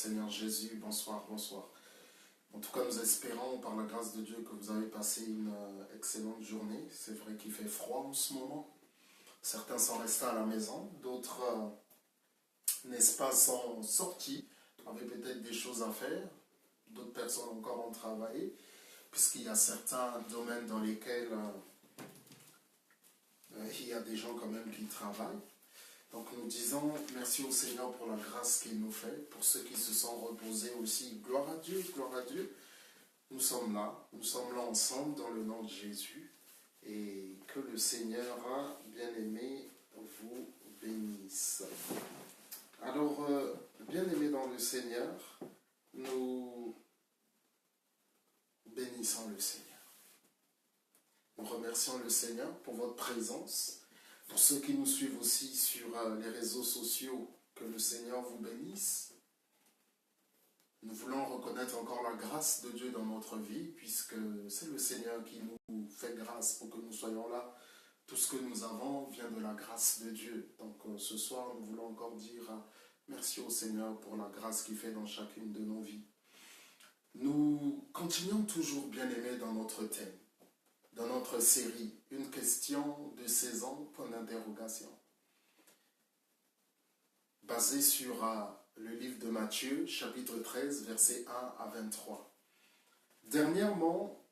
Seigneur Jésus, bonsoir, bonsoir. En tout cas, nous espérons par la grâce de Dieu que vous avez passé une excellente journée. C'est vrai qu'il fait froid en ce moment. Certains sont restés à la maison, d'autres, n'est-ce pas, sont sortis, avaient peut-être des choses à faire. D'autres personnes encore ont travaillé, puisqu'il y a certains domaines dans lesquels il y a des gens quand même qui travaillent. Donc nous disons merci au Seigneur pour la grâce qu'il nous fait. Pour ceux qui se sont reposés aussi, gloire à Dieu, gloire à Dieu. Nous sommes là ensemble dans le nom de Jésus. Et que le Seigneur, bien-aimé, vous bénisse. Alors, bien-aimés dans le Seigneur, nous bénissons le Seigneur. Nous remercions le Seigneur pour votre présence. Pour ceux qui nous suivent aussi sur les réseaux sociaux, que le Seigneur vous bénisse. Nous voulons reconnaître encore la grâce de Dieu dans notre vie, puisque c'est le Seigneur qui nous fait grâce pour que nous soyons là. Tout ce que nous avons vient de la grâce de Dieu. Donc ce soir, nous voulons encore dire merci au Seigneur pour la grâce qu'il fait dans chacune de nos vies. Nous continuons toujours, bien-aimés, dans notre thème. Dans notre série, une question de saison, point d'interrogation. Basée sur le livre de Matthieu, chapitre 13, versets 1 à 23. Dernièrement,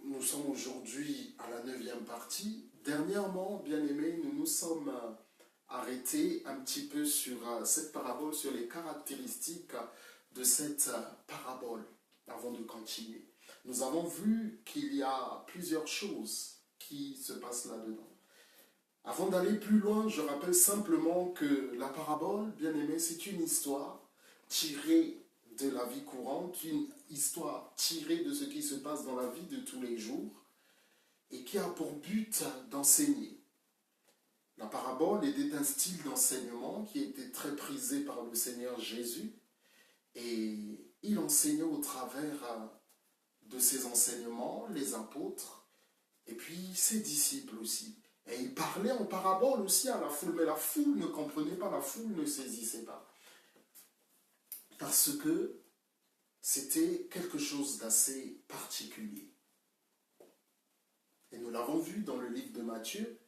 nous sommes aujourd'hui à la 9e partie. Dernièrement, bien-aimés, nous nous sommes arrêtés un petit peu sur cette parabole, sur les caractéristiques de cette parabole, avant de continuer. Nous avons vu qu'il y a plusieurs choses qui se passent là-dedans. Avant d'aller plus loin, je rappelle simplement que la parabole, bien aimé, c'est une histoire tirée de la vie courante, une histoire tirée de ce qui se passe dans la vie de tous les jours et qui a pour but d'enseigner. La parabole était un style d'enseignement qui était très prisé par le Seigneur Jésus et il enseignait au travers de ses enseignements, les apôtres, et puis ses disciples aussi. Et il parlait en parabole aussi à la foule, mais la foule ne comprenait pas, la foule ne saisissait pas. Parce que c'était quelque chose d'assez particulier. Et nous l'avons vu dans le livre de Matthieu,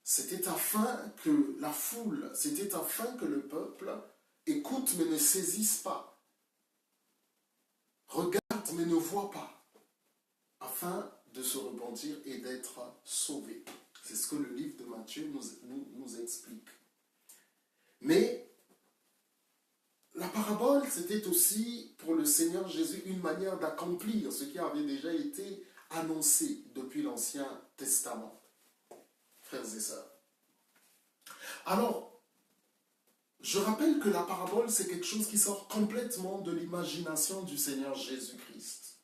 c'était afin que la foule, c'était afin que le peuple écoute mais ne saisisse pas. Regarde mais ne voit pas, afin de se repentir et d'être sauvé. C'est ce que le livre de Matthieu nous explique. Mais la parabole, c'était aussi pour le Seigneur Jésus une manière d'accomplir ce qui avait déjà été annoncé depuis l'Ancien Testament. Frères et sœurs. Alors, je rappelle que la parabole, c'est quelque chose qui sort complètement de l'imagination du Seigneur Jésus-Christ.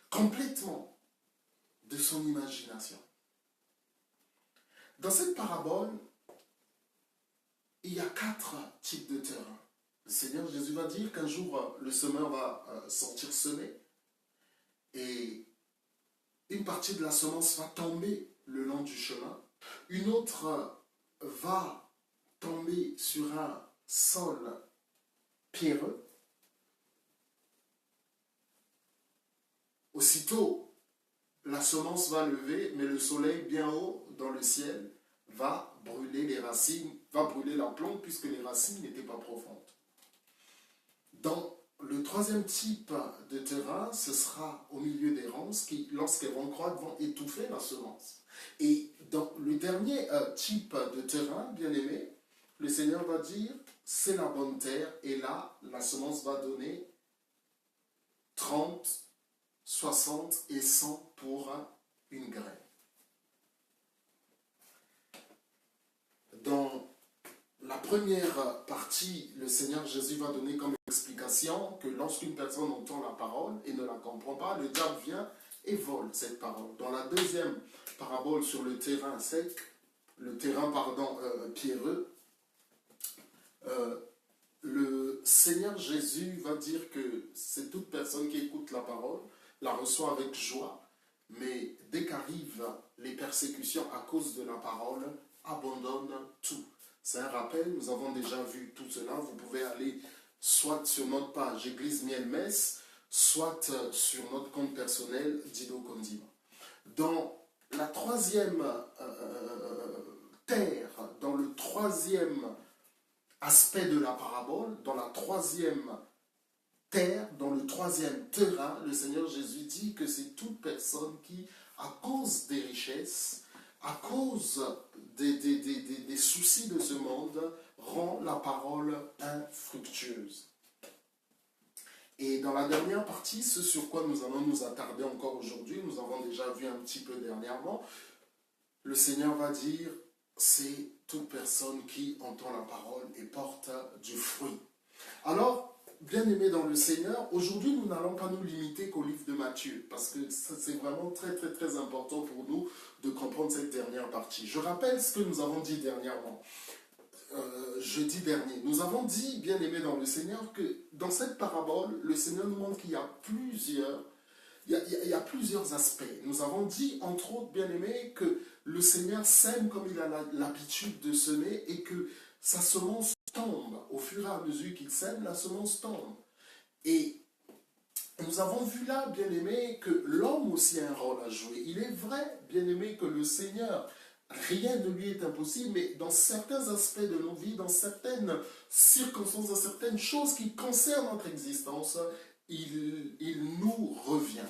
Complètement de son imagination. Dans cette parabole, il y a 4 types de terrain. Le Seigneur Jésus va dire qu'un jour, le semeur va sortir semer et une partie de la semence va tomber le long du chemin. Une autre va tomber sur un sol pierreux. Aussitôt, la semence va lever, mais le soleil bien haut dans le ciel va brûler les racines, va brûler la plante puisque les racines n'étaient pas profondes. Dans le 3e type de terrain, ce sera au milieu des ronces qui, lorsqu'elles vont croître, vont étouffer la semence. Et dans le dernier type de terrain, bien aimé, le Seigneur va dire, c'est la bonne terre, et là, la semence va donner 30, 60 et 100 pour une graine. Dans la première partie, le Seigneur Jésus va donner comme explication que lorsqu'une personne entend la parole et ne la comprend pas, le diable vient et vole cette parole. Dans la deuxième parabole sur le terrain sec, pierreux, le Seigneur Jésus va dire que c'est toute personne qui écoute la parole, la reçoit avec joie, mais dès qu'arrivent les persécutions à cause de la parole, abandonne tout. C'est un rappel, nous avons déjà vu tout cela, vous pouvez aller soit sur notre page Église Miel Metz, soit sur notre compte personnel Dido Kondima. Dans la troisième terre, dans le troisième aspect de la parabole, dans la troisième terre, dans le troisième terrain, le Seigneur Jésus dit que c'est toute personne qui, à cause des richesses, à cause des soucis de ce monde, rend la parole infructueuse. Et dans la dernière partie, ce sur quoi nous allons nous attarder encore aujourd'hui, nous avons déjà vu un petit peu dernièrement, le Seigneur va dire, c'est toute personne qui entend la parole et porte du fruit. Alors, bien-aimés dans le Seigneur, aujourd'hui nous n'allons pas nous limiter qu'au livre de Matthieu, parce que c'est vraiment très très très important pour nous de comprendre cette dernière partie. Je rappelle ce que nous avons dit dernièrement. Jeudi dernier, nous avons dit, bien-aimés dans le Seigneur, que dans cette parabole, le Seigneur nous montre qu'il y a plusieurs aspects. Nous avons dit, entre autres, bien-aimés, que le Seigneur sème comme il a l'habitude de semer et que sa semence tombe. Au fur et à mesure qu'il sème, la semence tombe. Et nous avons vu là, bien-aimés, que l'homme aussi a un rôle à jouer. Il est vrai, bien-aimés, que le Seigneur, rien de lui est impossible, mais dans certains aspects de nos vies, dans certaines circonstances, dans certaines choses qui concernent notre existence, il nous revient.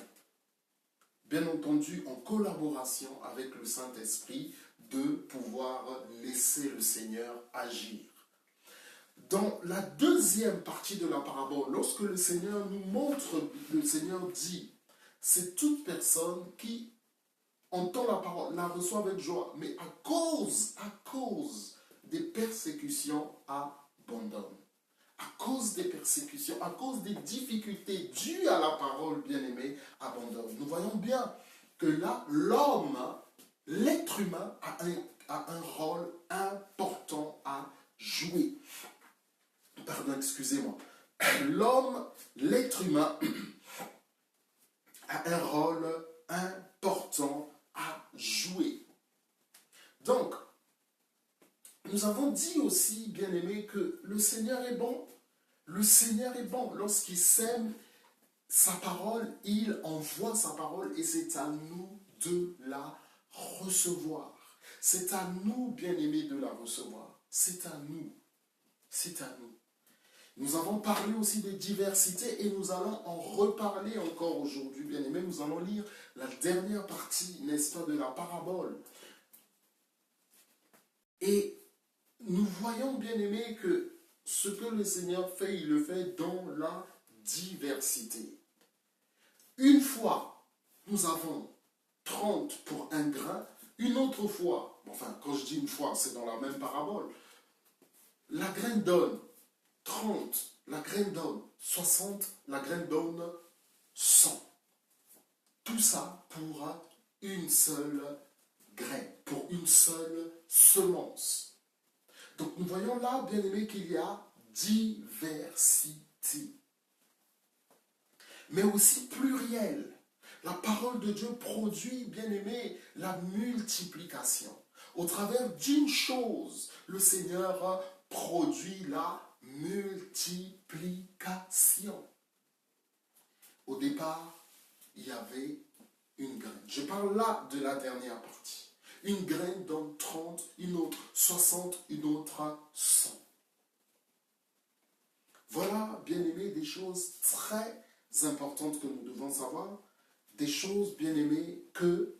Bien entendu, en collaboration avec le Saint-Esprit, de pouvoir laisser le Seigneur agir. Dans la deuxième partie de la parabole, lorsque le Seigneur nous montre, le Seigneur dit, c'est toute personne qui entend la parole, la reçoit avec joie, mais à cause des persécutions, abandonne. À cause des persécutions, à cause des difficultés dues à la parole, bien-aimée, abandonne. Nous voyons bien que là, l'homme, l'être humain, a un rôle important à jouer. Pardon, excusez-moi. L'homme, l'être humain, a un rôle important à jouer. Donc, nous avons dit aussi, bien-aimés, que le Seigneur est bon. Le Seigneur est bon. Lorsqu'il sème sa parole, il envoie sa parole et c'est à nous de la recevoir. C'est à nous, bien-aimés, de la recevoir. C'est à nous. C'est à nous. Nous avons parlé aussi de diversité et nous allons en reparler encore aujourd'hui, bien-aimés. Nous allons lire la dernière partie, n'est-ce pas, de la parabole. Et nous voyons, bien-aimés, que ce que le Seigneur fait, il le fait dans la diversité. Une fois, nous avons 30 pour un grain. Une autre fois, enfin, quand je dis une fois, c'est dans la même parabole. La graine donne 30, la graine donne 60, la graine donne 100. Tout ça pour une seule graine, pour une seule semence. Donc nous voyons là, bien aimé, qu'il y a diversité, mais aussi pluriel. La parole de Dieu produit, bien aimé, la multiplication. Au travers d'une chose, le Seigneur produit la multiplication. Au départ, il y avait une graine. Je parle là de la dernière partie. Une graine donne 30, une autre 60, une autre 100. Voilà, bien aimé, des choses très importantes que nous devons savoir. Des choses, bien aimées, que,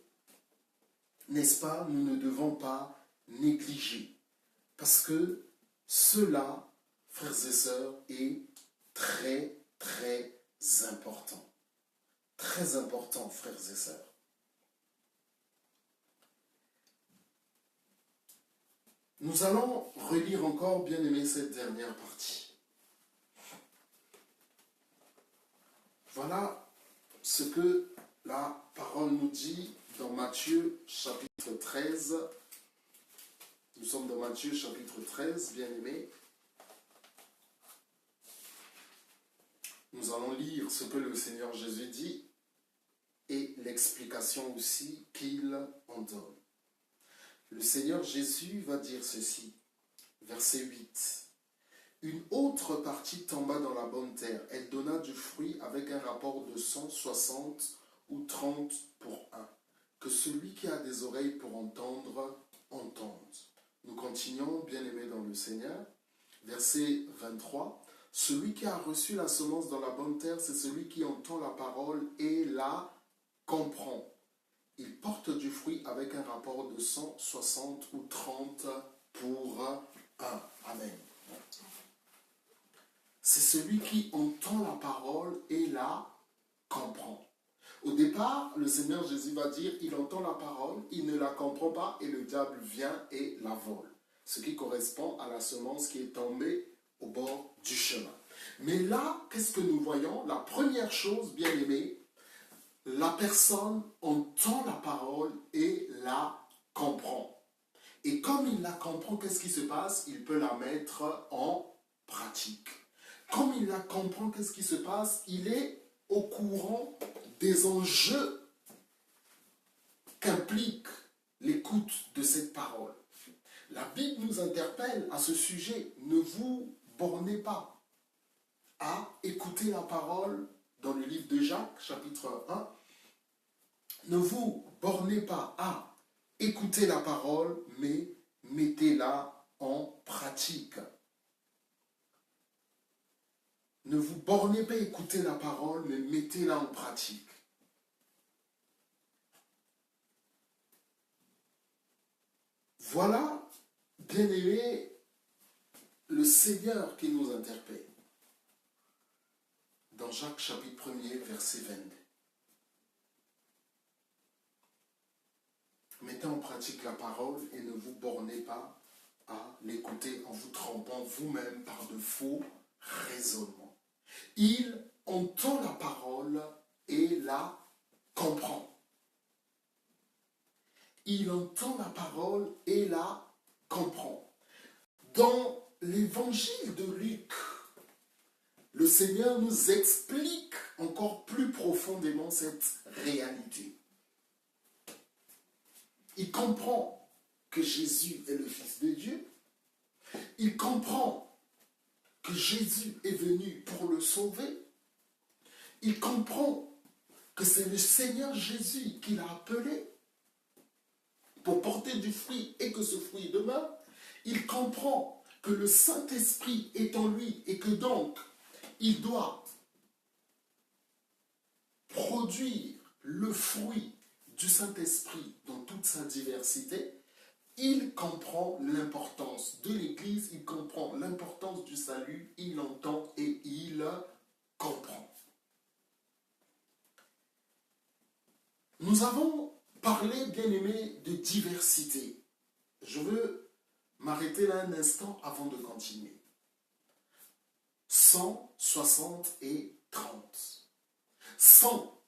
n'est-ce pas, nous ne devons pas négliger. Parce que cela, frères et sœurs, est très, très important. Très important, frères et sœurs. Nous allons relire encore, bien aimé, cette dernière partie. Voilà ce que la parole nous dit dans Matthieu chapitre 13. Nous sommes dans Matthieu chapitre 13, bien aimé. Nous allons lire ce que le Seigneur Jésus dit et l'explication aussi qu'il en donne. Le Seigneur Jésus va dire ceci, verset 8. Une autre partie tomba dans la bonne terre. Elle donna du fruit avec un rapport de 160 ou 30 pour un. Que celui qui a des oreilles pour entendre, entende. Nous continuons, bien-aimés dans le Seigneur. Verset 23. Celui qui a reçu la semence dans la bonne terre, c'est celui qui entend la parole et la comprend. Il porte du fruit avec un rapport de 160 ou 30 pour un. Amen. C'est celui qui entend la parole et la comprend. Au départ, le Seigneur Jésus va dire, il entend la parole, il ne la comprend pas et le diable vient et la vole. Ce qui correspond à la semence qui est tombée au bord du chemin. Mais là, qu'est-ce que nous voyons? La première chose, bien aimée, la personne entend la parole et la comprend. Et comme il la comprend, qu'est-ce qui se passe? Il peut la mettre en pratique. Comme il la comprend, qu'est-ce qui se passe? Il est au courant des enjeux qu'implique l'écoute de cette parole. La Bible nous interpelle à ce sujet. Ne vous bornez pas à écouter la parole dans le livre de Jacques, chapitre 1. Ne vous bornez pas à écouter la parole, mais mettez-la en pratique. Ne vous bornez pas à écouter la parole, mais mettez-la en pratique. Voilà, bien-aimé, le Seigneur qui nous interpelle. Dans Jacques chapitre 1er, verset 22. Mettez en pratique la parole et ne vous bornez pas à l'écouter en vous trompant vous-même par de faux raisonnements. Il entend la parole et la comprend. Il entend la parole et la comprend. Dans l'évangile de Luc, le Seigneur nous explique encore plus profondément cette réalité. Il comprend que Jésus est le Fils de Dieu. Il comprend que Jésus est venu pour le sauver. Il comprend que c'est le Seigneur Jésus qui l'a appelé pour porter du fruit et que ce fruit demeure. Il comprend que le Saint-Esprit est en lui et que donc il doit produire le fruit du Saint-Esprit dans toute sa diversité. Il comprend l'importance de l'Église, il comprend l'importance du salut, il entend et il comprend. Nous avons parlé, bien aimé, de diversité. Je veux m'arrêter là un instant avant de continuer. 100, 60 et 30. 100,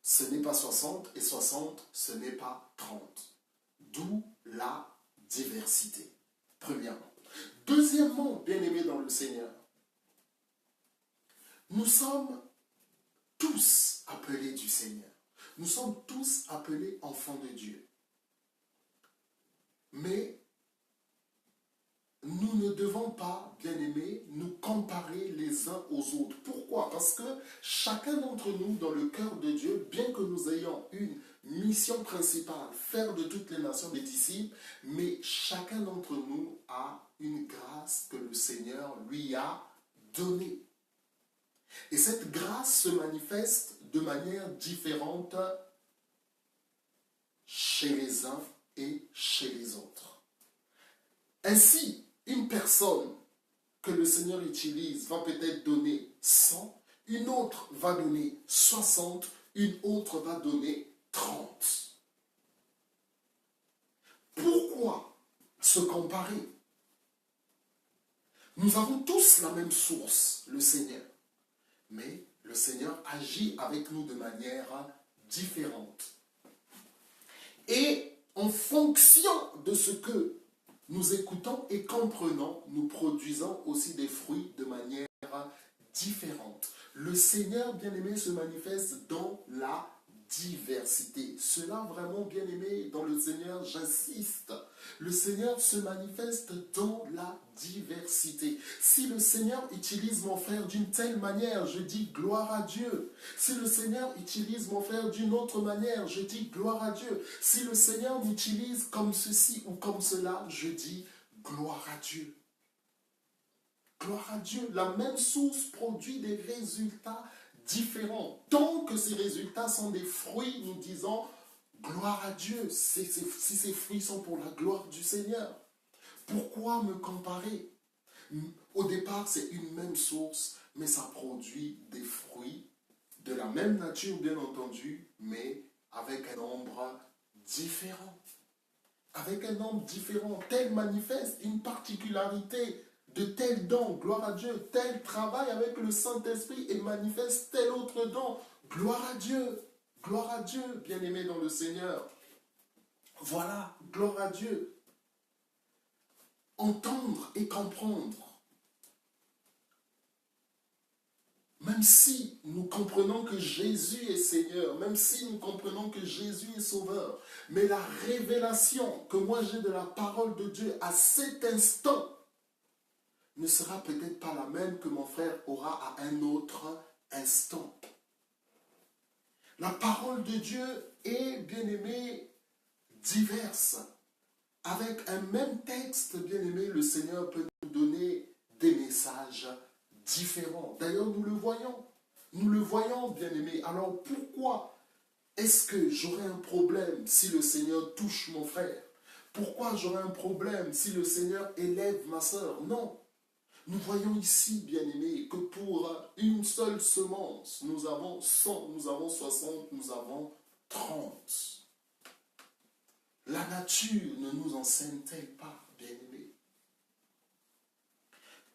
ce n'est pas 60 et 60, ce n'est pas 30. D'où la diversité, premièrement. Deuxièmement, bien-aimés dans le Seigneur, nous sommes tous appelés du Seigneur. Nous sommes tous appelés enfants de Dieu. Mais nous ne devons pas, bien-aimés, nous comparer les uns aux autres. Pourquoi? Parce que chacun d'entre nous, dans le cœur de Dieu, bien que nous ayons une mission principale, faire de toutes les nations des disciples, mais chacun d'entre nous a une grâce que le Seigneur lui a donnée. Et cette grâce se manifeste de manière différente chez les uns et chez les autres. Ainsi, une personne que le Seigneur utilise va peut-être donner 100, une autre va donner 60, une autre va donner 30. Pourquoi se comparer? Nous avons tous la même source, le Seigneur. Mais le Seigneur agit avec nous de manière différente. Et en fonction de ce que nous écoutons et comprenons, nous produisons aussi des fruits de manière différente. Le Seigneur, bien-aimé, se manifeste dans la diversité. Cela, vraiment, bien-aimé, dans le Seigneur, j'insiste. Le Seigneur se manifeste dans la diversité. Si le Seigneur utilise mon frère d'une telle manière, je dis gloire à Dieu. Si le Seigneur utilise mon frère d'une autre manière, je dis gloire à Dieu. Si le Seigneur m'utilise comme ceci ou comme cela, je dis gloire à Dieu. Gloire à Dieu. La même source produit des résultats différents. Tant que ces résultats sont des fruits, nous disons gloire à Dieu. Si ces fruits sont pour la gloire du Seigneur. Pourquoi me comparer? Au départ, c'est une même source, mais ça produit des fruits de la même nature, bien entendu, mais avec un nombre différent. Avec un nombre différent, tel manifeste une particularité de tel don, gloire à Dieu, tel travail avec le Saint-Esprit et manifeste tel autre don, gloire à Dieu, bien-aimé dans le Seigneur. Voilà, gloire à Dieu. Entendre et comprendre. Même si nous comprenons que Jésus est Seigneur, même si nous comprenons que Jésus est Sauveur, mais la révélation que moi j'ai de la parole de Dieu à cet instant ne sera peut-être pas la même que mon frère aura à un autre instant. La parole de Dieu est, bien aimé, diverse. Avec un même texte, bien aimé, le Seigneur peut nous donner des messages différents. D'ailleurs, nous le voyons. Nous le voyons, bien aimé. Alors pourquoi est-ce que j'aurais un problème si le Seigneur touche mon frère? Pourquoi j'aurais un problème si le Seigneur élève ma sœur? Non. Nous voyons ici, bien aimé, que pour une seule semence, nous avons 100, nous avons 60, nous avons 30. La nature ne nous enseigne-t-elle pas, bien-aimés?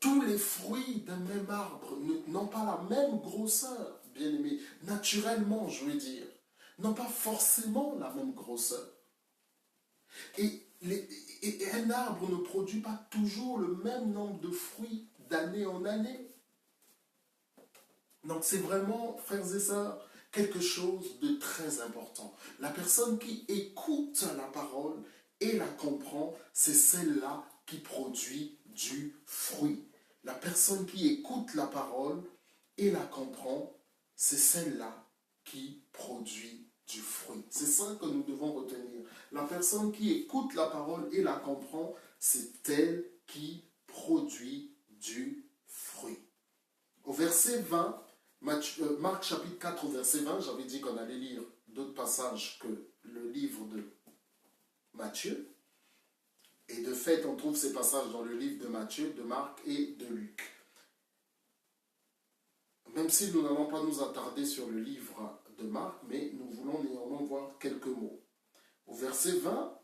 Tous les fruits d'un même arbre n'ont pas la même grosseur, bien-aimés. Naturellement, je veux dire, n'ont pas forcément la même grosseur. Et un arbre ne produit pas toujours le même nombre de fruits d'année en année. Donc c'est vraiment, frères et sœurs, quelque chose de très important. La personne qui écoute la parole et la comprend, c'est celle-là qui produit du fruit. La personne qui écoute la parole et la comprend, c'est celle-là qui produit du fruit. C'est ça que nous devons retenir. La personne qui écoute la parole et la comprend, c'est elle qui produit du fruit. Au verset 20, Marc chapitre 4 au verset 20, j'avais dit qu'on allait lire d'autres passages que le livre de Matthieu. Et de fait, on trouve ces passages dans le livre de Matthieu, de Marc et de Luc. Même si nous n'allons pas nous attarder sur le livre de Marc, mais nous voulons néanmoins voir quelques mots. Au verset 20,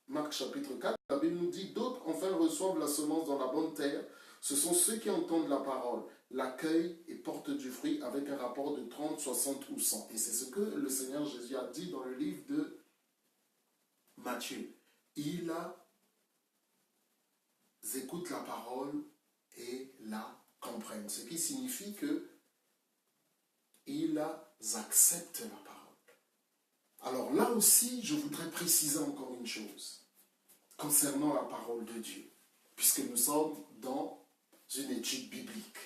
Marc chapitre 4, la Bible nous dit « D'autres enfin reçoivent la semence dans la bonne terre. Ce sont ceux qui entendent la parole, l'accueillent et portent du fruit avec un rapport de 30, 60 ou 100. » Et c'est ce que le Seigneur Jésus a dit dans le livre de Matthieu. Ils écoutent la parole et la comprennent. Ce qui signifie que ils acceptent la parole. Alors là aussi, je voudrais préciser encore une chose concernant la parole de Dieu, puisque nous sommes dans une étude biblique.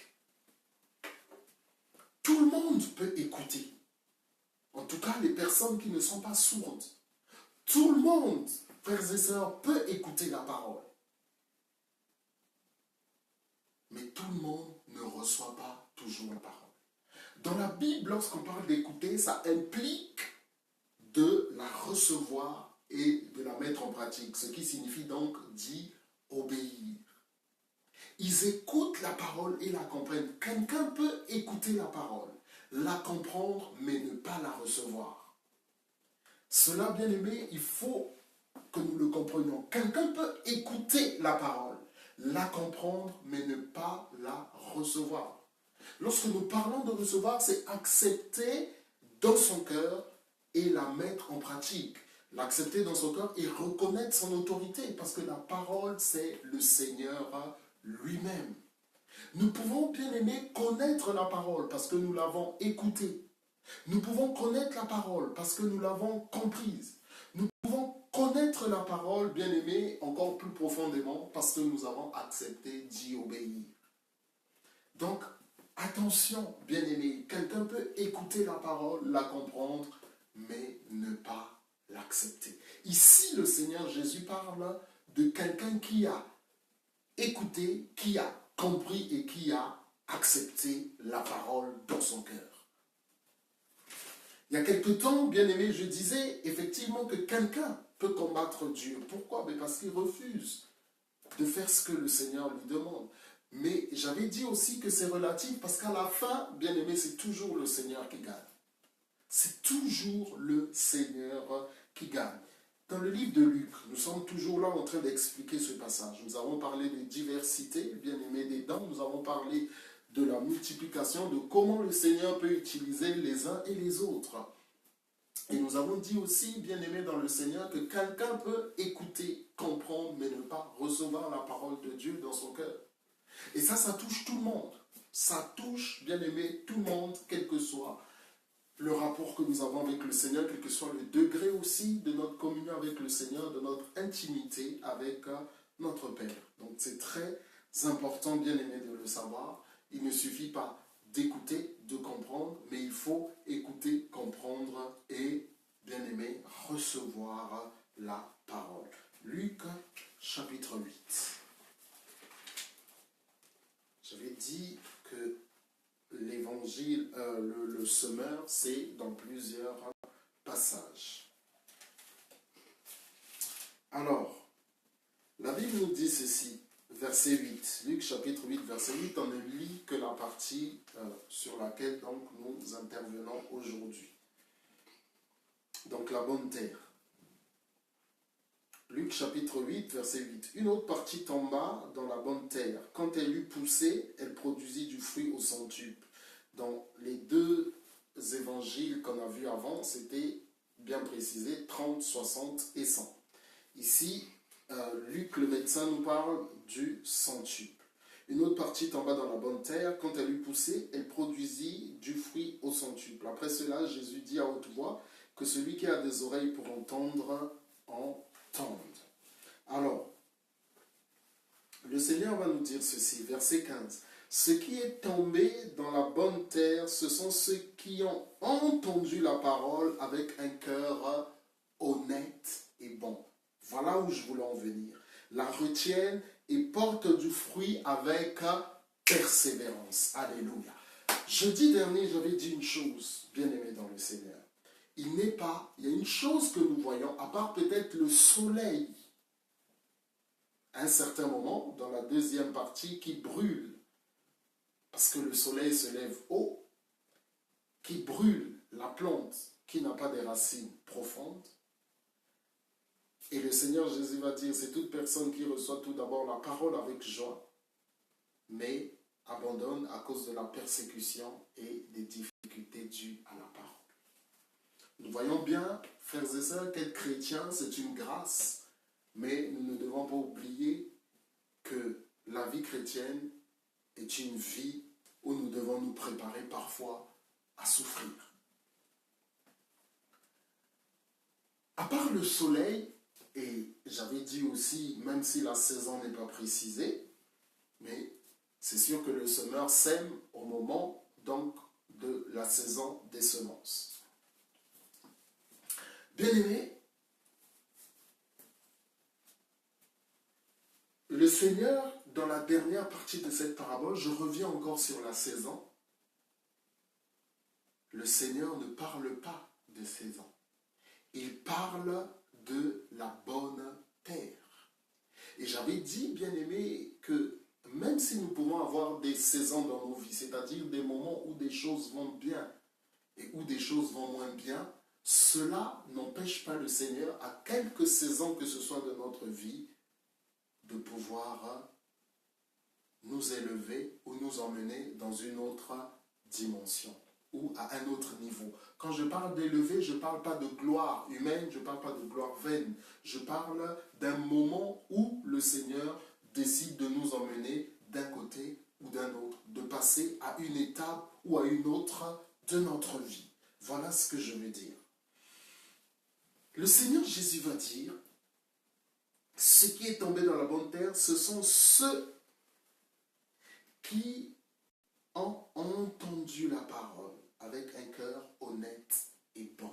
Tout le monde peut écouter. En tout cas, les personnes qui ne sont pas sourdes. Tout le monde, frères et sœurs, peut écouter la parole. Mais tout le monde ne reçoit pas toujours la parole. Dans la Bible, lorsqu'on parle d'écouter, ça implique de la recevoir et de la mettre en pratique. Ce qui signifie donc d'y obéir. Ils écoutent la parole et la comprennent. Quelqu'un peut écouter la parole, la comprendre, mais ne pas la recevoir. Cela, bien aimé, il faut que nous le comprenions. Quelqu'un peut écouter la parole, la comprendre, mais ne pas la recevoir. Lorsque nous parlons de recevoir, c'est accepter dans son cœur et la mettre en pratique. L'accepter dans son cœur et reconnaître son autorité, parce que la parole, c'est le Seigneur lui-même. Nous pouvons, bien aimé, connaître la parole parce que nous l'avons écoutée. Nous pouvons connaître la parole parce que nous l'avons comprise. Nous pouvons connaître connaître la parole, bien aimé, encore plus profondément, parce que nous avons accepté d'y obéir. Donc, attention, bien aimé, quelqu'un peut écouter la parole, la comprendre, mais ne pas l'accepter. Ici, le Seigneur Jésus parle de quelqu'un qui a écouté, qui a compris et qui a accepté la parole dans son cœur. Il y a quelque temps, bien aimé, je disais effectivement que quelqu'un peut combattre Dieu. Pourquoi? Parce qu'il refuse de faire ce que le Seigneur lui demande. Mais j'avais dit aussi que c'est relatif parce qu'à la fin, bien aimé, c'est toujours le Seigneur qui gagne. C'est toujours le Seigneur qui gagne. Dans le livre de Luc, nous sommes toujours là en train d'expliquer ce passage. Nous avons parlé des diversités, bien aimé, des dons. Nous avons parlé de la multiplication, de comment le Seigneur peut utiliser les uns et les autres. Et nous avons dit aussi, bien aimé dans le Seigneur, que quelqu'un peut écouter, comprendre, mais ne pas recevoir la parole de Dieu dans son cœur. Et ça touche tout le monde. Ça touche, bien aimé, tout le monde, quel que soit le rapport que nous avons avec le Seigneur, quel que soit le degré aussi de notre communion avec le Seigneur, de notre intimité avec notre Père. Donc c'est très important, bien aimé, de le savoir. Il ne suffit pas d'écouter, de comprendre, mais il faut écouter, comprendre et, bien aimé, recevoir la parole. Luc, chapitre 8. J'avais dit que l'évangile, le semeur, c'est dans plusieurs passages. Alors, la Bible nous dit ceci, verset 8, Luc chapitre 8, verset 8, on ne lit que la partie sur laquelle donc, nous intervenons aujourd'hui. Donc la bonne terre. Luc chapitre 8, verset 8. Une autre partie tomba dans la bonne terre. Quand elle eut poussé, elle produisit du fruit au centuple. Dans les deux évangiles qu'on a vus avant, c'était bien précisé 30, 60 et 100. Ici, Luc le médecin nous parle du centuple. Une autre partie tomba dans la bonne terre. Quand elle eut poussé, elle produisit du fruit au centuple. Après cela, Jésus dit à haute voix que celui qui a des oreilles pour entendre, entende. Alors, le Seigneur va nous dire ceci, verset 15. Ce qui est tombé dans la bonne terre, ce sont ceux qui ont entendu la parole avec un cœur honnête et bon. Voilà où je voulais en venir. La retiennent et portent du fruit avec persévérance. Alléluia. Jeudi dernier, j'avais dit une chose, bien aimé dans le Seigneur. Il y a une chose que nous voyons, à part peut-être le soleil, à un certain moment, dans la deuxième partie, qui brûle, parce que le soleil se lève haut, qui brûle la plante qui n'a pas des racines profondes. Et le Seigneur Jésus va dire, c'est toute personne qui reçoit tout d'abord la parole avec joie, mais abandonne à cause de la persécution et des difficultés dues à la parole. Nous voyons bien, frères et sœurs, qu'être chrétien, c'est une grâce, mais nous ne devons pas oublier que la vie chrétienne est une vie où nous devons nous préparer parfois à souffrir. À part le soleil, et j'avais dit aussi, même si la saison n'est pas précisée, mais c'est sûr que le semeur sème au moment donc de la saison des semences. Bien-aimés, le Seigneur, dans la dernière partie de cette parabole, je reviens encore sur la saison, le Seigneur ne parle pas de saison. Il parle de la bonne terre. Et j'avais dit, bien-aimé, que même si nous pouvons avoir des saisons dans nos vies, c'est-à-dire des moments où des choses vont bien et où des choses vont moins bien, cela n'empêche pas le Seigneur, à quelques saisons que ce soit de notre vie, de pouvoir nous élever ou nous emmener dans une autre dimension ou à un autre niveau. Quand je parle d'élever, je ne parle pas de gloire humaine, je ne parle pas de gloire vaine. Je parle d'un moment où le Seigneur décide de nous emmener d'un côté ou d'un autre, de passer à une étape ou à une autre de notre vie. Voilà ce que je veux dire. Le Seigneur Jésus va dire, ce qui est tombé dans la bonne terre, ce sont ceux qui ont entendu la parole avec un cœur honnête et bon.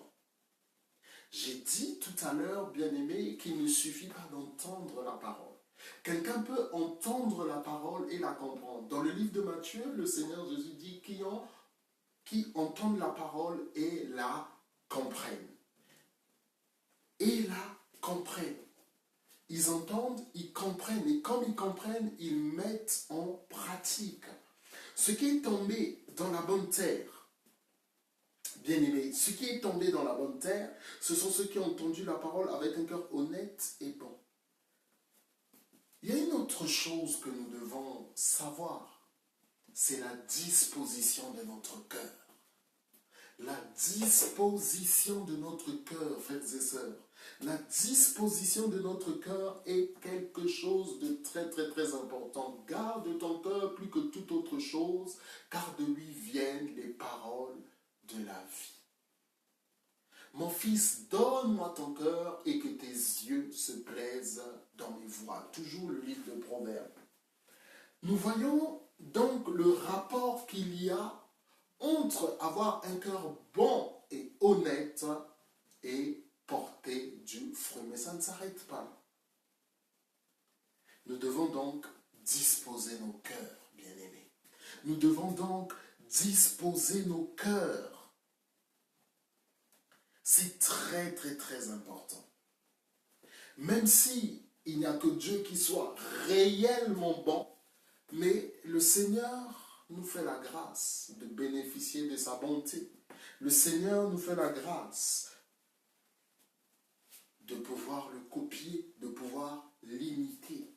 J'ai dit tout à l'heure, bien-aimé, qu'il ne suffit pas d'entendre la parole. Quelqu'un peut entendre la parole et la comprendre. Dans le livre de Matthieu, le Seigneur Jésus dit qui entendent la parole et la comprennent. Et la comprennent. Ils entendent, ils comprennent. Et comme ils comprennent, ils mettent en pratique. Ce qui est tombé dans la bonne terre, bien-aimé, ce qui est tombé dans la bonne terre, ce sont ceux qui ont entendu la parole avec un cœur honnête et bon. Il y a une autre chose que nous devons savoir, c'est la disposition de notre cœur. La disposition de notre cœur, frères et sœurs. La disposition de notre cœur est quelque chose de très très très important. Garde ton cœur plus que toute autre chose, car de lui viennent les paroles de la vie. Mon fils, donne-moi ton cœur et que tes yeux se plaisent dans mes voies. Toujours le livre de Proverbes. Nous voyons donc le rapport qu'il y a entre avoir un cœur bon et honnête et porter du fruit. Mais ça ne s'arrête pas là. Nous devons donc disposer nos cœurs, bien-aimés. Nous devons donc disposer nos cœurs. C'est très, très, très important. Même si il n'y a que Dieu qui soit réellement bon, mais le Seigneur nous fait la grâce de bénéficier de sa bonté. Le Seigneur nous fait la grâce de pouvoir le copier, de pouvoir l'imiter.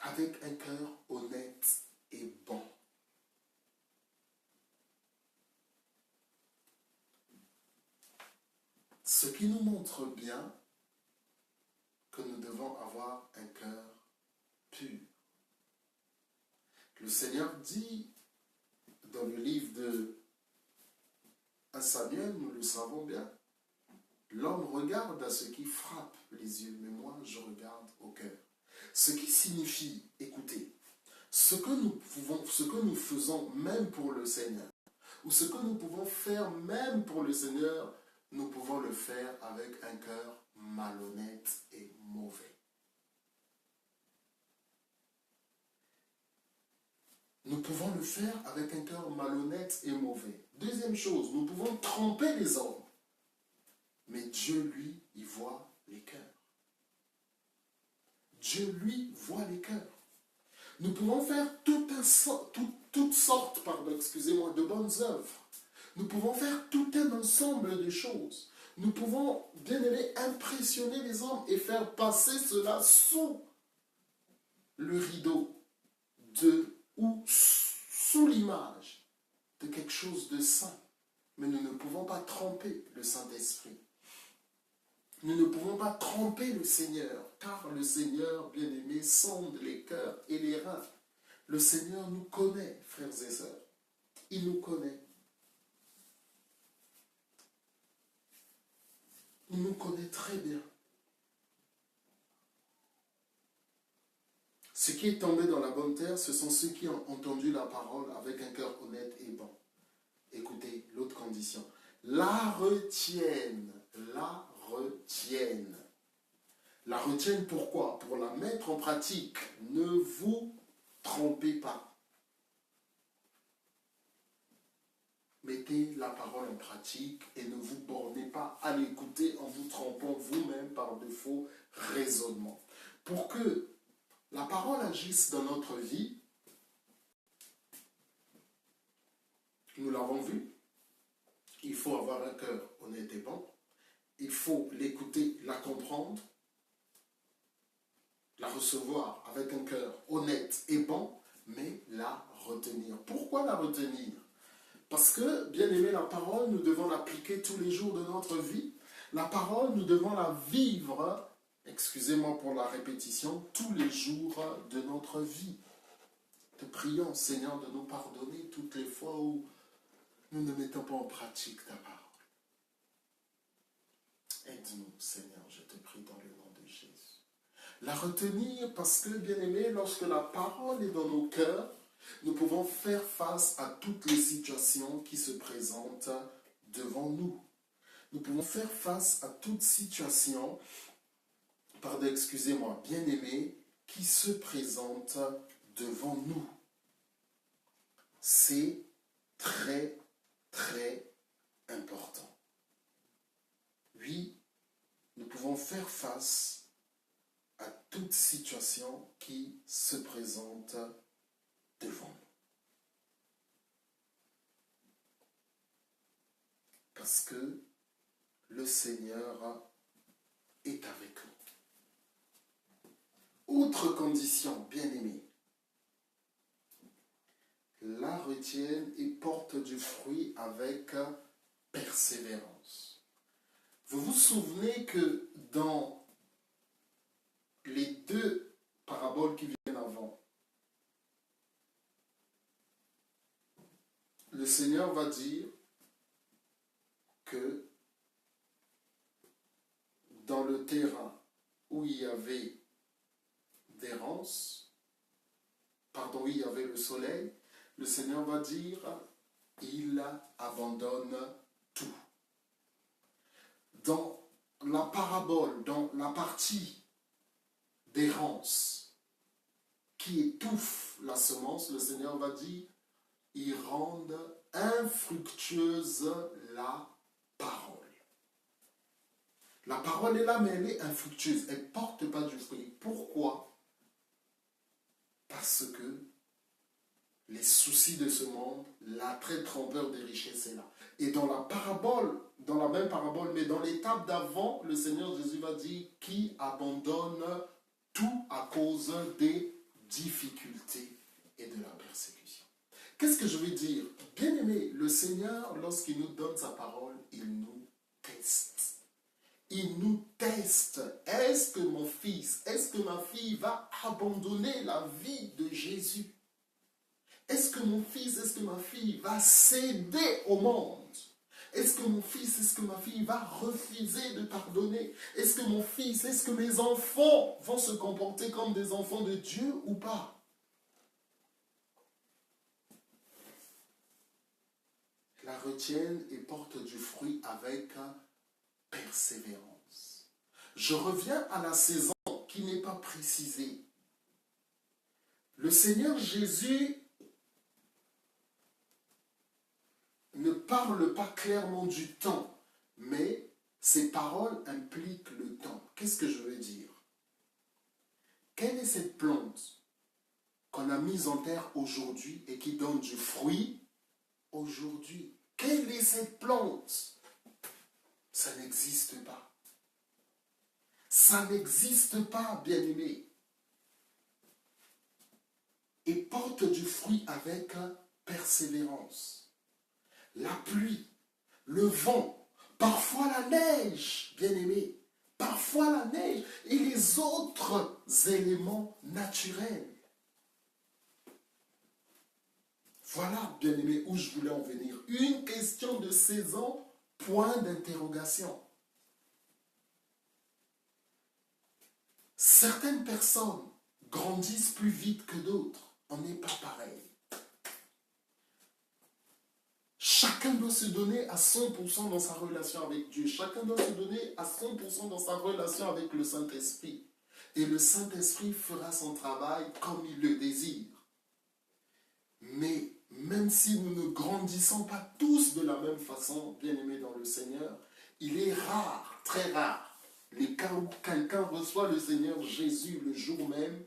Avec un cœur honnête et bon. Ce qui nous montre bien que nous devons avoir un cœur pur. Le Seigneur dit dans le livre de 1 Samuel, nous le savons bien, l'homme regarde à ce qui frappe les yeux, mais moi je regarde au cœur. Ce qui signifie, écoutez, ce que nous faisons même pour le Seigneur, ou ce que nous pouvons faire même pour le Seigneur, nous pouvons le faire avec un cœur malhonnête et mauvais. Nous pouvons le faire avec un cœur malhonnête et mauvais. Deuxième chose, nous pouvons tromper les hommes. Mais Dieu, lui, il voit les cœurs. Dieu, lui, voit les cœurs. Nous pouvons faire toutes sortes, de bonnes œuvres. Nous pouvons faire tout un ensemble de choses. Nous pouvons, bien aimé, impressionner les hommes et faire passer cela sous le rideau ou sous l'image de quelque chose de saint. Mais nous ne pouvons pas tromper le Saint-Esprit. Nous ne pouvons pas tromper le Seigneur, car le Seigneur, bien-aimé, sonde les cœurs et les reins. Le Seigneur nous connaît, frères et sœurs. Il nous connaît. Il nous connaît très bien. Ce qui est tombé dans la bonne terre, ce sont ceux qui ont entendu la parole avec un cœur honnête et bon. Écoutez, l'autre condition. La retiennent. La retiennent. La retiennent pourquoi? Pour la mettre en pratique. Ne vous trompez pas. Mettez la parole en pratique et ne vous bornez pas à l'écouter en vous trompant vous-même par de faux raisonnements. Pour que la parole agisse dans notre vie, nous l'avons vu, il faut avoir un cœur honnête et bon, il faut l'écouter, la comprendre, la recevoir avec un cœur honnête et bon, mais la retenir. Pourquoi la retenir? Parce que, bien aimé, la parole, nous devons l'appliquer tous les jours de notre vie. La parole, nous devons la vivre, excusez-moi pour la répétition, tous les jours de notre vie. Te prions, Seigneur, de nous pardonner toutes les fois où nous ne mettons pas en pratique ta parole. Aide-nous, Seigneur, je te prie dans le nom de Jésus. La retenir parce que, bien-aimé, lorsque la parole est dans nos cœurs, nous pouvons faire face à toutes les situations qui se présentent devant nous. Nous pouvons faire face à toute situation, pardon, excusez-moi, bien-aimé, qui se présente devant nous. C'est très, très important. Oui, nous pouvons faire face à toute situation qui se présente devant nous. Parce que le Seigneur est avec nous. Autre condition, bien-aimé, la retienne et porte du fruit avec persévérance. Vous vous souvenez que dans les deux paraboles qui viennent avant, le Seigneur va dire que dans le terrain où il y avait d'errance, où il y avait le soleil, le Seigneur va dire, il abandonne tout. Dans la parabole, dans la partie d'errance qui étouffe la semence, le Seigneur va dire, ils rendent infructueuse la parole. La parole est là, mais elle est infructueuse. Elle ne porte pas du fruit. Pourquoi? Parce que les soucis de ce monde, l'attrait trompeur des richesses est là. Et dans la parabole, dans la même parabole, mais dans l'étape d'avant, le Seigneur Jésus va dire qui abandonne tout à cause des difficultés et de la persécution. Qu'est-ce que je veux dire? Bien aimé, le Seigneur, lorsqu'il nous donne sa parole, il nous teste. Il nous teste. Est-ce que mon fils, est-ce que ma fille va abandonner la vie de Jésus? Est-ce que mon fils, est-ce que ma fille va céder au monde? Est-ce que mon fils, est-ce que ma fille va refuser de pardonner? Est-ce que mon fils, est-ce que mes enfants vont se comporter comme des enfants de Dieu ou pas? La retienne et porte du fruit avec persévérance. Je reviens à la saison qui n'est pas précisée. Le Seigneur Jésus ne parle pas clairement du temps, mais ses paroles impliquent le temps. Qu'est-ce que je veux dire? Quelle est cette plante qu'on a mise en terre aujourd'hui et qui donne du fruit aujourd'hui? Quelle est cette plante? Ça n'existe pas. Ça n'existe pas, bien-aimé. Et porte du fruit avec persévérance. La pluie, le vent, parfois la neige, bien-aimé, parfois la neige et les autres éléments naturels. Voilà, bien-aimé, où je voulais en venir. Une question de saison, point d'interrogation. Certaines personnes grandissent plus vite que d'autres. On n'est pas pareil. Chacun doit se donner à 100% dans sa relation avec Dieu. Chacun doit se donner à 100% dans sa relation avec le Saint-Esprit. Et le Saint-Esprit fera son travail comme il le désire. Mais même si nous ne grandissons pas tous de la même façon, bien-aimés dans le Seigneur, il est rare, très rare, les cas où quelqu'un reçoit le Seigneur Jésus le jour même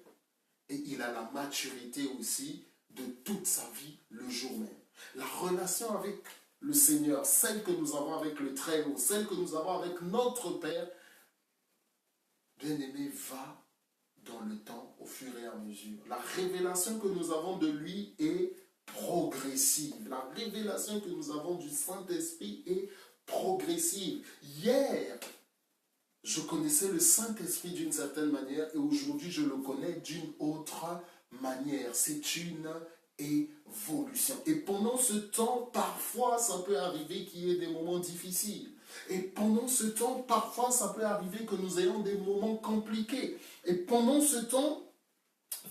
et il a la maturité aussi de toute sa vie le jour même. La relation avec le Seigneur, celle que nous avons avec le Très-Haut, celle que nous avons avec notre Père, bien-aimé, va dans le temps au fur et à mesure. La révélation que nous avons de lui est progressive. La révélation que nous avons du Saint-Esprit est progressive. Hier, je connaissais le Saint-Esprit d'une certaine manière et aujourd'hui, je le connais d'une autre manière. C'est une évolution. Et pendant ce temps, parfois, ça peut arriver qu'il y ait des moments difficiles. Et pendant ce temps, parfois, ça peut arriver que nous ayons des moments compliqués. Et pendant ce temps,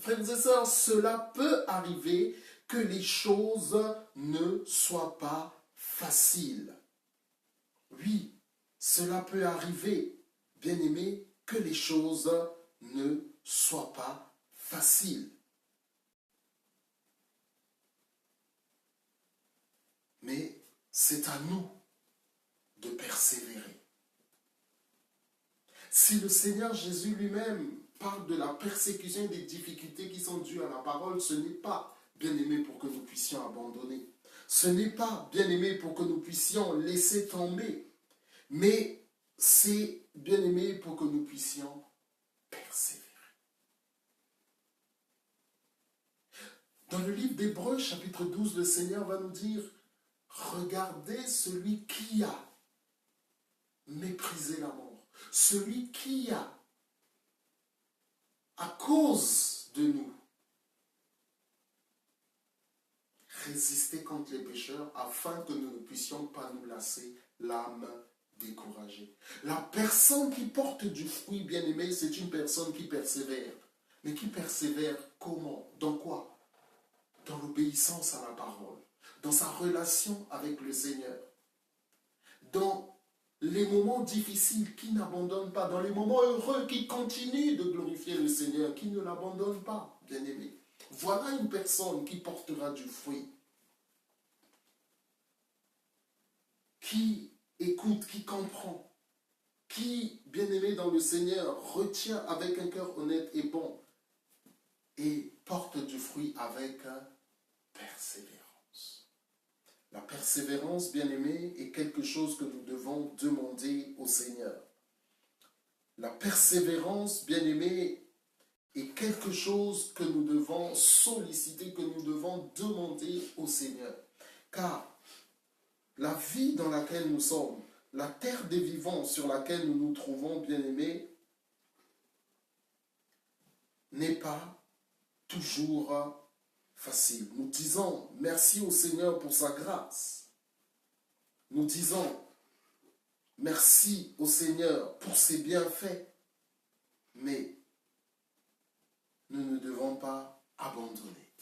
frères et sœurs, cela peut arriver que les choses ne soient pas faciles. Oui, cela peut arriver, bien-aimés, que les choses ne soient pas faciles. Mais c'est à nous de persévérer. Si le Seigneur Jésus lui-même parle de la persécution et des difficultés qui sont dues à la parole, ce n'est pas, bien-aimé, pour que nous puissions abandonner. Ce n'est pas, bien-aimé, pour que nous puissions laisser tomber. Mais c'est, bien-aimé, pour que nous puissions persévérer. Dans le livre d'Hébreux, chapitre 12, le Seigneur va nous dire « Regardez celui qui a méprisé la mort, celui qui a, à cause de nous, résisté contre les pécheurs afin que nous ne puissions pas nous lasser l'âme découragée. » La personne qui porte du fruit, bien-aimé, c'est une personne qui persévère. Mais qui persévère comment? Dans quoi? Dans l'obéissance à la parole, dans sa relation avec le Seigneur, dans les moments difficiles qui n'abandonnent pas, dans les moments heureux qui continuent de glorifier le Seigneur, qui ne l'abandonnent pas, bien-aimé. Voilà une personne qui portera du fruit, qui écoute, qui comprend, qui, bien-aimé dans le Seigneur, retient avec un cœur honnête et bon et porte du fruit avec persévérance. La persévérance, bien-aimé, est quelque chose que nous devons demander au Seigneur. La persévérance, bien-aimé, est quelque chose que nous devons solliciter, que nous devons demander au Seigneur. Car la vie dans laquelle nous sommes, la terre des vivants sur laquelle nous nous trouvons, bien-aimés, n'est pas toujours facile. Nous disons merci au Seigneur pour sa grâce. Nous disons merci au Seigneur pour ses bienfaits. Mais nous ne devons pas abandonner.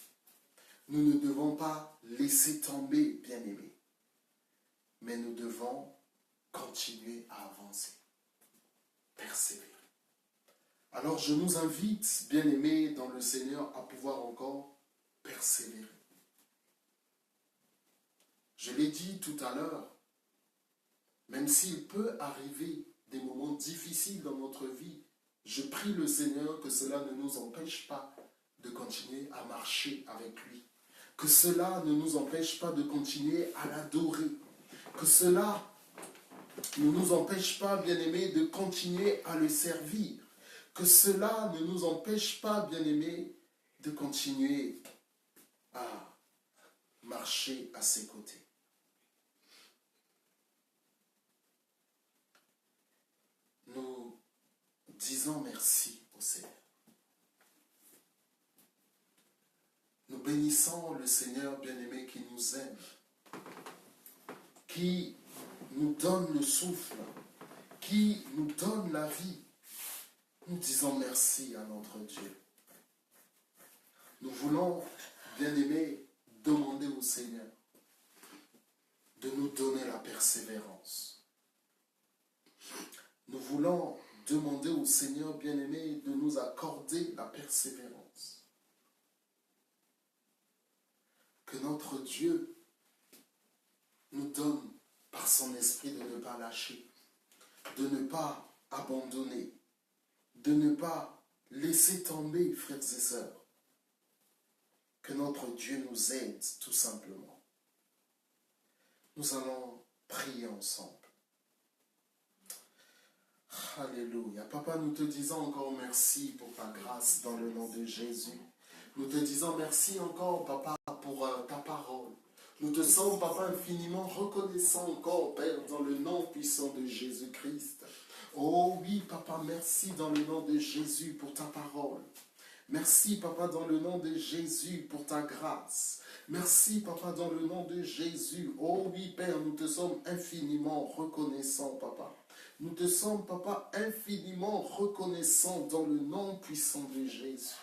Nous ne devons pas laisser tomber, bien-aimés. Mais nous devons continuer à avancer, persévérer. Alors je nous invite, bien-aimés dans le Seigneur, à pouvoir encore persévérer. Je l'ai dit tout à l'heure, même s'il peut arriver des moments difficiles dans notre vie, je prie le Seigneur que cela ne nous empêche pas de continuer à marcher avec lui, que cela ne nous empêche pas de continuer à l'adorer, que cela ne nous empêche pas, bien-aimés, de continuer à le servir, que cela ne nous empêche pas, bien-aimés, de continuer à marcher à ses côtés. Nous disons merci au Seigneur. Nous bénissons le Seigneur bien-aimé qui nous aime, qui nous donne le souffle, qui nous donne la vie. Nous disons merci à notre Dieu. Nous voulons, bien-aimés, demander au Seigneur de nous donner la persévérance. Nous voulons demander au Seigneur, bien-aimé, de nous accorder la persévérance. Que notre Dieu nous donne, par son esprit, de ne pas lâcher, de ne pas abandonner, de ne pas laisser tomber, frères et sœurs. Que notre Dieu nous aide, tout simplement. Nous allons prier ensemble. Alléluia. Papa, nous te disons encore merci pour ta grâce dans le nom de Jésus. Nous te disons merci encore, Papa, pour ta parole. Nous te sommes, Papa, infiniment reconnaissants encore, Père, dans le nom puissant de Jésus-Christ. Oh oui, Papa, merci dans le nom de Jésus pour ta parole. Merci, Papa, dans le nom de Jésus, pour ta grâce. Merci, Papa, dans le nom de Jésus. Oh oui, Père, nous te sommes infiniment reconnaissants, Papa. Nous te sommes, Papa, infiniment reconnaissants dans le nom puissant de Jésus.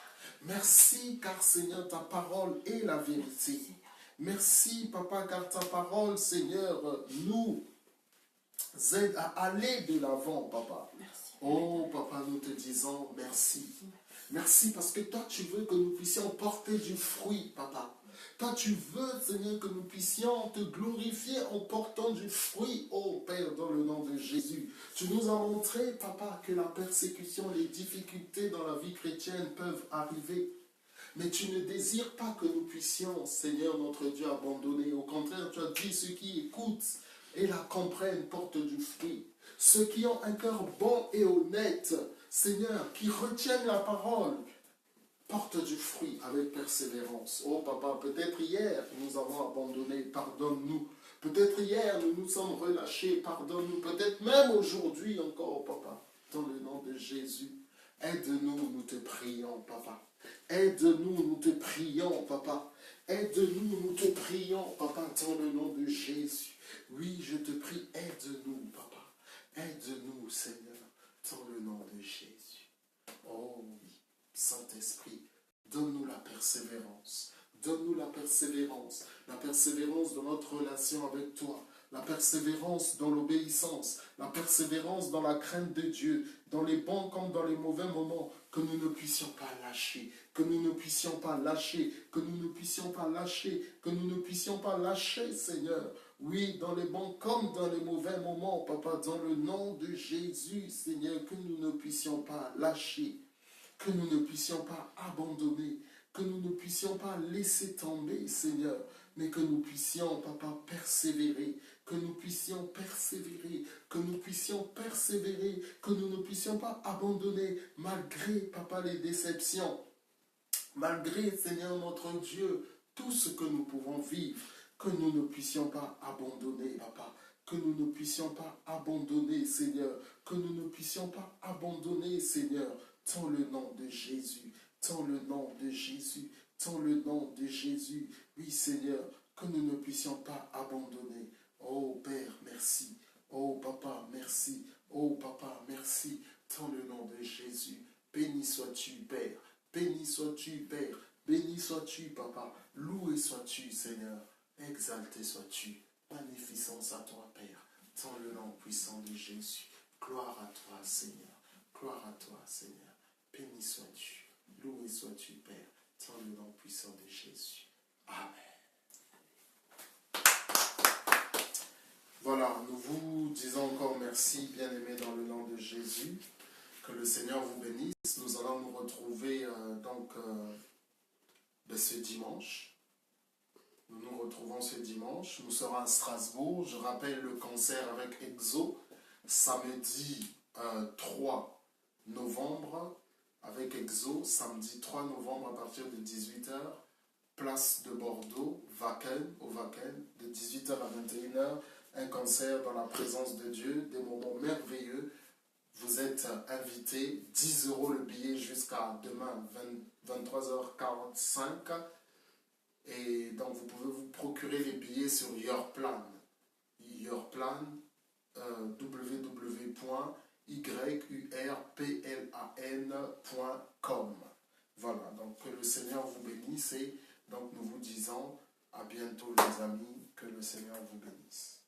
Merci, car, Seigneur, ta parole est la vérité. Merci, Papa, car ta parole, Seigneur, nous aide à aller de l'avant, Papa. Merci. Oh, Papa, nous te disons merci. Merci parce que toi, tu veux que nous puissions porter du fruit, Papa. Toi, tu veux, Seigneur, que nous puissions te glorifier en portant du fruit, oh Père, dans le nom de Jésus. Tu nous as montré, Papa, que la persécution, les difficultés dans la vie chrétienne peuvent arriver. Mais tu ne désires pas que nous puissions, Seigneur notre Dieu, abandonner. Au contraire, tu as dit, ceux qui écoutent et la comprennent portent du fruit. Ceux qui ont un cœur bon et honnête, Seigneur, qui retiennent la parole, portent du fruit avec persévérance. Oh Papa, peut-être hier nous avons abandonné, pardonne-nous. Peut-être hier nous nous sommes relâchés, pardonne-nous. Peut-être même aujourd'hui encore, Papa, dans le nom de Jésus. Aide-nous, nous te prions, Papa. Aide-nous, nous te prions, Papa. Aide-nous, nous te prions, Papa, dans le nom de Jésus. Oui, je te prie, aide-nous, Papa. Aide-nous, Seigneur, dans le nom de Jésus. Oh oui, Saint-Esprit, donne-nous la persévérance. Donne-nous la persévérance dans notre relation avec toi, la persévérance dans l'obéissance, la persévérance dans la crainte de Dieu, dans les bons comme dans les mauvais moments, que nous ne puissions pas lâcher, que nous ne puissions pas lâcher, que nous ne puissions pas lâcher, que nous ne puissions pas lâcher, Seigneur. Oui, dans les bons comme dans les mauvais moments, Papa, dans le nom de Jésus, Seigneur, que nous ne puissions pas lâcher, que nous ne puissions pas abandonner, que nous ne puissions pas laisser tomber, Seigneur, mais que nous puissions, Papa, persévérer, que nous puissions persévérer, que nous puissions persévérer, que nous ne puissions pas abandonner, malgré, Papa, les déceptions, malgré, Seigneur, notre Dieu, tout ce que nous pouvons vivre, que nous ne puissions pas abandonner, Papa, que nous ne puissions pas abandonner, Seigneur, que nous ne puissions pas abandonner, Seigneur, dans le nom de Jésus, dans le nom de Jésus, dans le nom de Jésus. Oui, Seigneur, que nous ne puissions pas abandonner. Oh Père, merci. Oh Papa, merci. Oh Papa, merci. Dans le nom de Jésus, béni sois-tu, Père. Béni sois-tu, Père. Béni sois-tu, Papa. Loué sois-tu, Seigneur. Exalté sois-tu. Magnificence à toi, Père. Dans le nom puissant de Jésus. Gloire à toi, Seigneur. Gloire à toi, Seigneur. Béni sois-tu. Loué sois-tu, Père. Dans le nom puissant de Jésus. Amen. Voilà, nous vous disons encore merci, bien-aimés, dans le nom de Jésus. Que le Seigneur vous bénisse. Nous allons nous retrouver ce dimanche. Nous nous retrouvons ce dimanche. Nous serons à Strasbourg. Je rappelle le concert avec EXO, samedi 3 novembre, avec EXO, samedi 3 novembre à partir de 18h, place de Bordeaux, Wacken, au Wacken, de 18h à 21h, un concert dans la présence de Dieu, des moments merveilleux. Vous êtes invités, 10 € le billet jusqu'à demain, 23h45. Et donc vous pouvez vous procurer les billets sur Yourplan. Yourplan, www.yurplan.com. Voilà, donc que le Seigneur vous bénisse et donc nous vous disons à bientôt les amis, que le Seigneur vous bénisse.